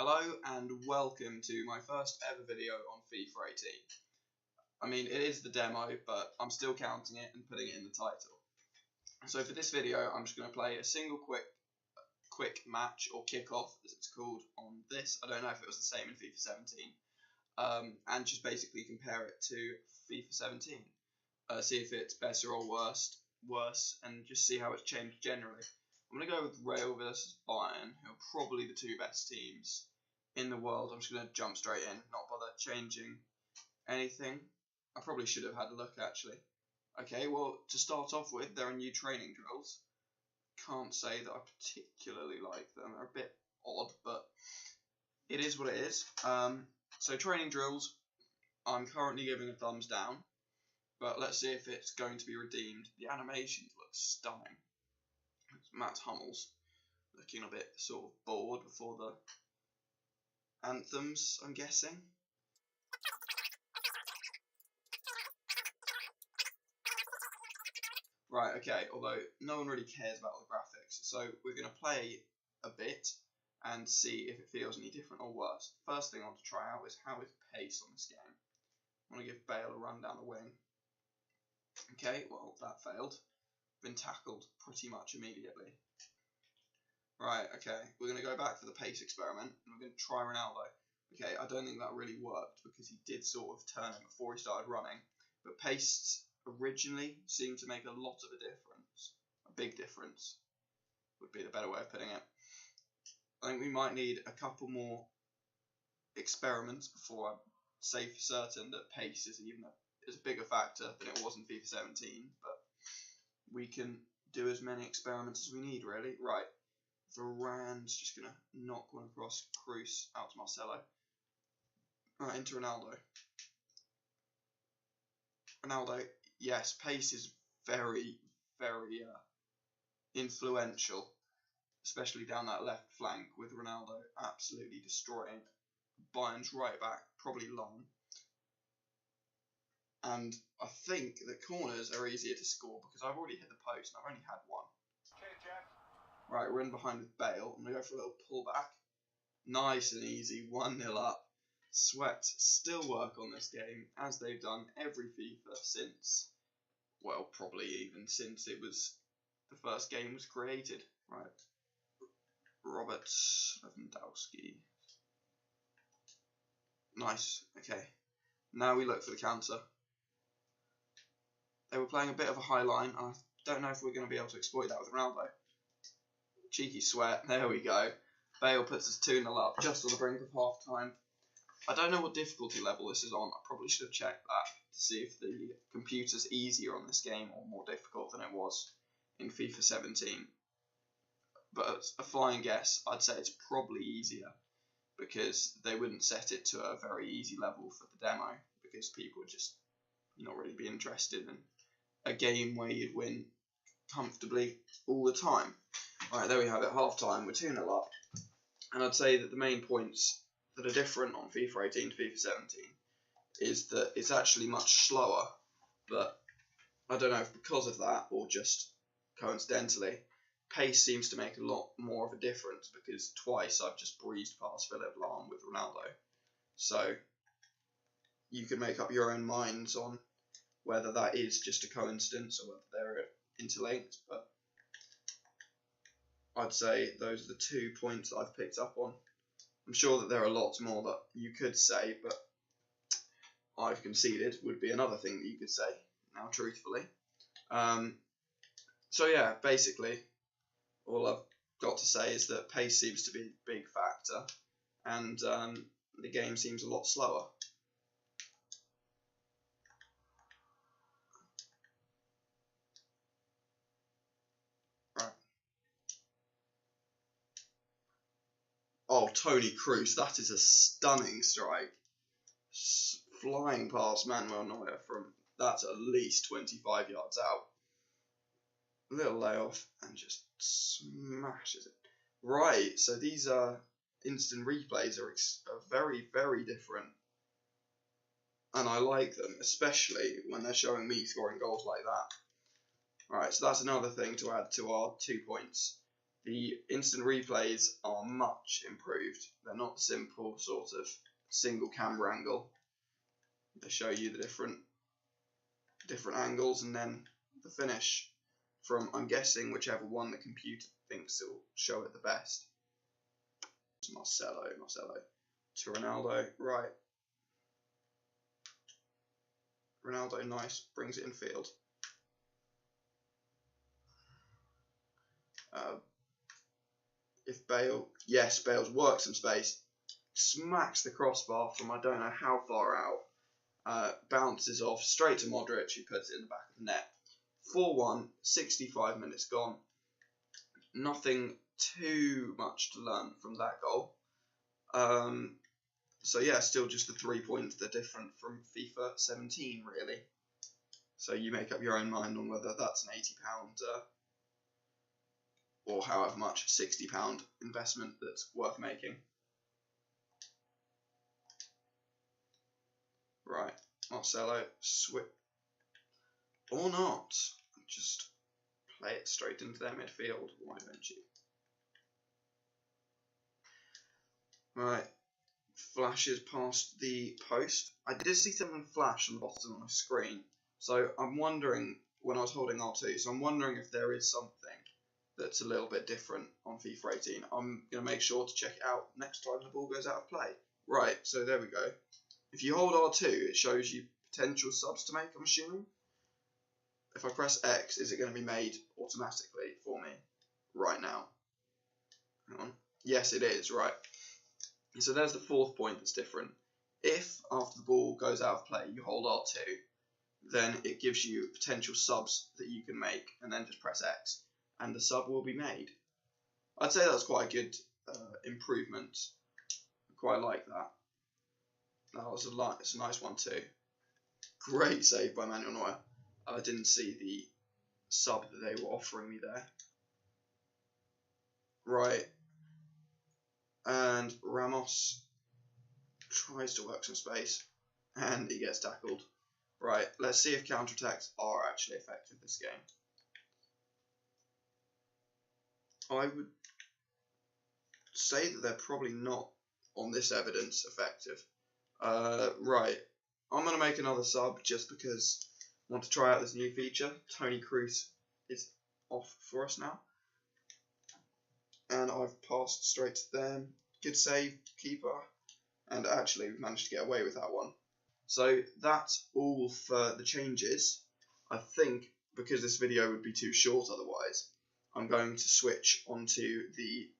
Hello and welcome to my first ever video on FIFA 18. I mean, it is the demo, but I'm still counting it and putting it in the title. So for this video, I'm just going to play a single quick match, or kickoff as it's called on this. I don't know if it was the same in FIFA 17. And just basically compare it to FIFA 17. See if it's better or worse, and just see how it's changed generally. I'm going to go with Real versus Bayern, who are probably the two best teams in the world. I'm just going to jump straight in, not bother changing anything. I probably should have had a look, actually. Okay, well, to start off with, there are new training drills. Can't say that I particularly like them. They're a bit odd, but it is what it is. So training drills, I'm currently giving a thumbs down, but let's see if it's going to be redeemed. The animations look stunning. It's Matt Hummels looking a bit sort of bored before the anthems, I'm guessing. Right, okay, although no one really cares about the graphics, so we're going to play a bit and see if it feels any different or worse. First thing I want to try out is how is pace on this game. I want to give Bale a run down the wing. Okay, well, that failed. Been tackled pretty much immediately. Right, okay, we're going to go back for the pace experiment, and we're going to try Ronaldo. Okay, I don't think that really worked, because he did sort of turn it before he started running, but pace originally seemed to make a lot of a difference. A big difference would be the better way of putting it. I think we might need a couple more experiments before I say for certain that pace is a bigger factor than it was in FIFA 17, but we can do as many experiments as we need, really. Right, Varane's just going to knock one across Cruz out to Marcelo. Right, into Ronaldo. Ronaldo, yes, pace is very, very influential, especially down that left flank with Ronaldo absolutely destroying Bayern's right back, probably long. And I think that corners are easier to score because I've already hit the post and I've only had one. Right, we're in behind with Bale. I'm going to go for a little pullback. Nice and easy, 1-0 up. Sweat still work on this game, as they've done every FIFA since, well, probably even since the first game was created. Right, Robert Lewandowski. Nice, okay. Now we look for the counter. They were playing a bit of a high line. I don't know if we're going to be able to exploit that with Ronaldo. Cheeky Sweat, there we go. Bale puts us 2-0 up, just on the brink of half time. I don't know what difficulty level this is on. I probably should have checked that to see if the computer's easier on this game or more difficult than it was in FIFA 17. But as a flying guess, I'd say it's probably easier, because they wouldn't set it to a very easy level for the demo, because people would just not really be interested in a game where you'd win comfortably all the time. Right, there we have it, half time, we're 2-0 up. And I'd say that the main points that are different on FIFA 18 to FIFA 17 is that it's actually much slower, but I don't know if because of that or just coincidentally, pace seems to make a lot more of a difference, because twice I've just breezed past Philipp Lahm with Ronaldo. So you can make up your own minds on whether that is just a coincidence or whether they're interlinked, but I'd say those are the 2 points that I've picked up on. I'm sure that there are lots more that you could say, but I've conceded would be another thing that you could say, now truthfully. So yeah, basically, all I've got to say is that pace seems to be a big factor, and the game seems a lot slower. Right. Oh, Toni Kroos, that is a stunning strike. Flying past Manuel Neuer from, that's at least 25 yards out. Little layoff and just smashes it. Right, so these instant replays are very, very different. And I like them, especially when they're showing me scoring goals like that. Right, so that's another thing to add to our 2 points. The instant replays are much improved. They're not the simple sort of single camera angle. They show you the different angles and then the finish from, I'm guessing, whichever one the computer thinks it will show it the best. Marcelo to Ronaldo, right. Ronaldo, nice, brings it in field. If Bale, yes, Bale's worked some space, smacks the crossbar from I don't know how far out, bounces off straight to Modric, who puts it in the back of the net. 4-1, 65 minutes gone. Nothing too much to learn from that goal. So yeah, still just the 3 points that are different from FIFA 17, really. So you make up your own mind on whether that's an £80 or however much, £60 investment that's worth making. Right, Marcelo, switch or not, just play it straight into their midfield. Why don't you? Right, flashes past the post. I did see something flash on the bottom of my screen, so I'm wondering, when I was holding R2, so I'm wondering if there is something that's a little bit different on FIFA 18. I'm going to make sure to check it out next time the ball goes out of play. Right, so there we go. If you hold R2, it shows you potential subs to make, I'm assuming. If I press X, is it going to be made automatically for me right now? Hang on. Yes, it is, right. So there's the 4th point that's different. If, after the ball goes out of play, you hold R2, then it gives you potential subs that you can make, and then just press X, and the sub will be made. I'd say that's quite a good improvement. I quite like that. That was it's a nice one too. Great save by Manuel Neuer. I didn't see the sub that they were offering me there. Right. And Ramos tries to work some space, and he gets tackled. Right, let's see if counterattacks are actually effective this game. I would say that they're probably not, on this evidence, effective. Right, I'm going to make another sub just because I want to try out this new feature. Toni Kroos is off for us now. And I've passed straight to them. Good save, keeper. And actually, we've managed to get away with that one. So that's all for the changes. I think, because this video would be too short otherwise, I'm going to switch onto the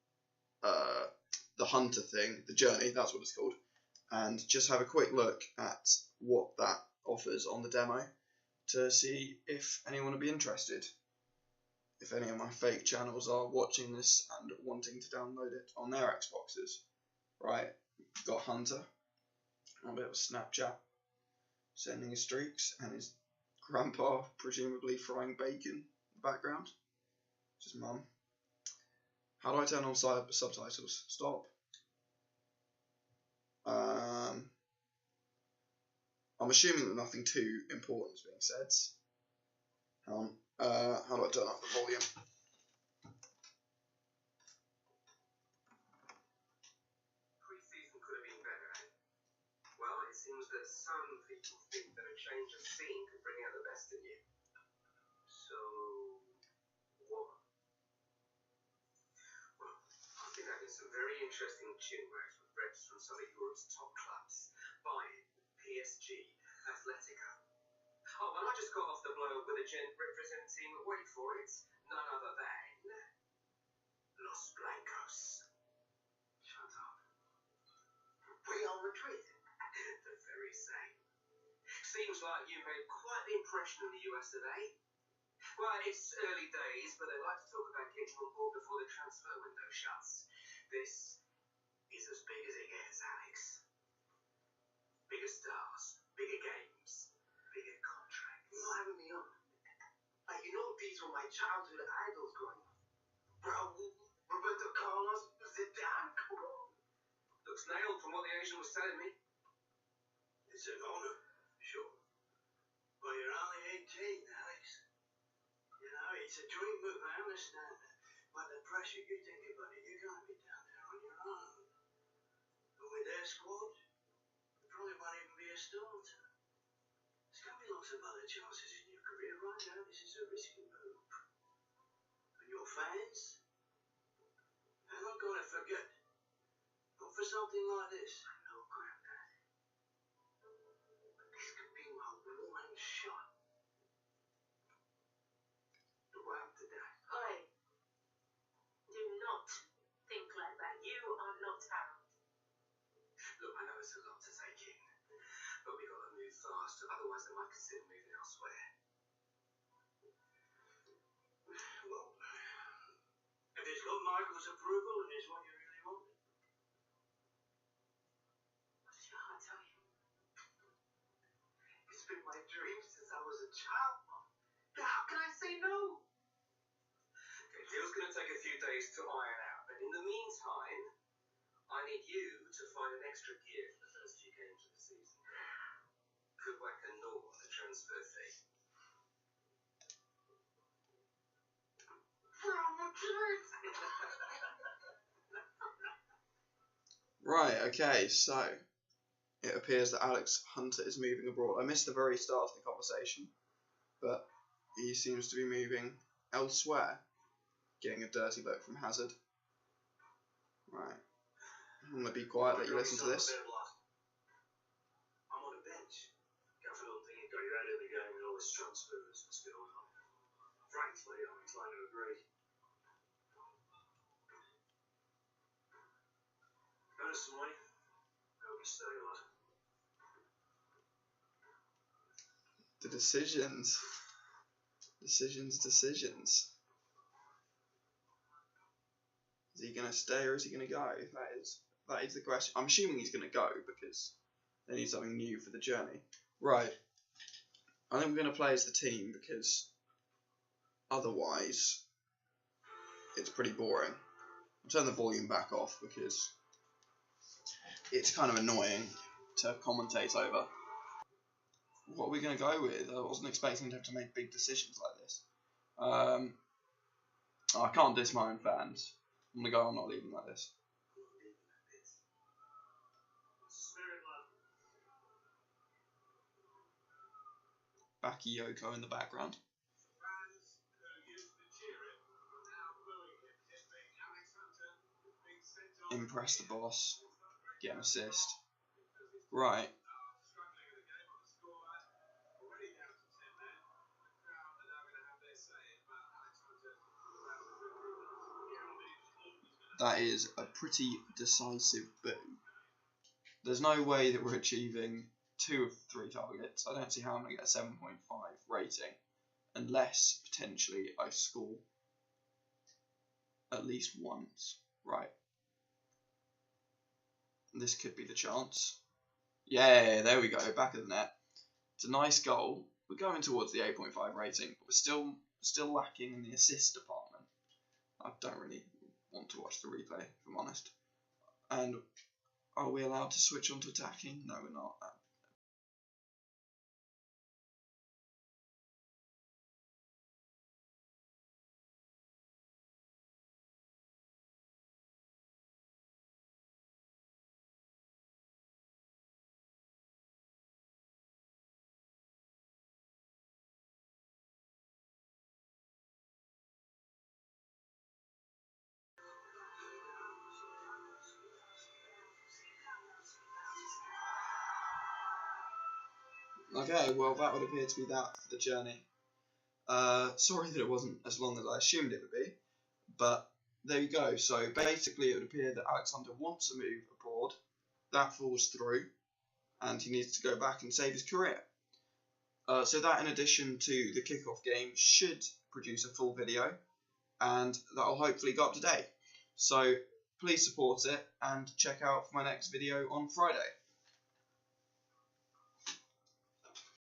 hunter thing, the journey, that's what it's called, and just have a quick look at what that offers on the demo to see if anyone would be interested. If any of my fake channels are watching this and wanting to download it on their Xboxes. Right, got Hunter, a bit of Snapchat, sending his streaks, and his grandpa presumably frying bacon in the background. It's his mum. How do I turn on subtitles? Stop. I'm assuming that nothing too important is being said. Hang on. How do I turn up the volume? Pre-season could have been better, eh? Well, it seems that some people think that a change of scene could bring out the best in you. So, what? Well, I've been having some very interesting chinwags with reps from some of Europe's top clubs. Bayern, PSG, Atletico. Oh, and I just got off the blow with a gent representing, wait for it, none other than Los Blancos. Shut up. Real Madrid. The very same. Seems like you made quite the impression in the US today. Well, it's early days, but they like to talk about getting on board before the transfer window shuts. This is as big as it gets, Alex. Bigger stars, bigger games, bigger contracts. You're not having me on. Like, you know, these were my childhood idols growing up. Bro, Roberto Carlos, Zidane, come on. Looks nailed from what the Asian was telling me. It's an honor, sure. But you're only 18, Alex. You know, it's a dream move, I understand that. the pressure you think about it, you're going to be down there on your own. And with their squad, it probably won't even be a starter. There's going to be lots of other chances in your career. Right now, this is a risky move. And your fans, they're not going to forget. Not for something like this. I know, Granddad. But this could be my one shot. To wipe the deck. Oi, do not think like that. You are not Harold. Look, I know it's a lot to take in, but we got to move fast, otherwise they might consider moving elsewhere. Well, if it's got Michael's approval and it's what you really want. What does your heart tell you? It's been my dream since I was a child, Mom. How can I say no? Okay, deal's going to take a few days to iron out, but in the meantime, I need you to find an extra gear for the first few games of the season. Could whack a naught on the transfer fee. Right, okay, so it appears that Alex Hunter is moving abroad. I missed the very start of the conversation, but he seems to be moving elsewhere, getting a dirty look from Hazard. Right, I'm going to be quiet, let you listen to this. I'm on the bench. Gaffer don't think he got you out of the game with all his transfers and still on. Frankly, I'm inclined to agree. Got us some money. Hope you stay on. The decisions. Decisions. Is he going to stay or is he going to go? That is the question. I'm assuming he's going to go because they need something new for the journey. Right. I think we're going to play as the team because otherwise it's pretty boring. I'll turn the volume back off because it's kind of annoying to commentate over. What are we going to go with? I wasn't expecting to have to make big decisions like this. I can't diss my own fans. I'm going to go, I'm not leaving like this. Bakayoko in the background. Impress the boss. Get an assist. Right. That is a pretty decisive boo. There's no way that we're achieving 2 of 3 targets. I don't see how I'm going to get a 7.5 rating unless potentially I score at least once. Right. This could be the chance. Yeah, there we go. Back of the net. It's a nice goal. We're going towards the 8.5 rating, but we're still lacking in the assist department. I don't really want to watch the replay, if I'm honest. And are we allowed to switch on to attacking? No, we're not. Okay, well that would appear to be that for the journey. Sorry that it wasn't as long as I assumed it would be, but there you go. So basically it would appear that Alexander wants to move abroad, that falls through, and he needs to go back and save his career. So that in addition to the kickoff game should produce a full video, and that will hopefully go up today. So please support it and check out my next video on Friday.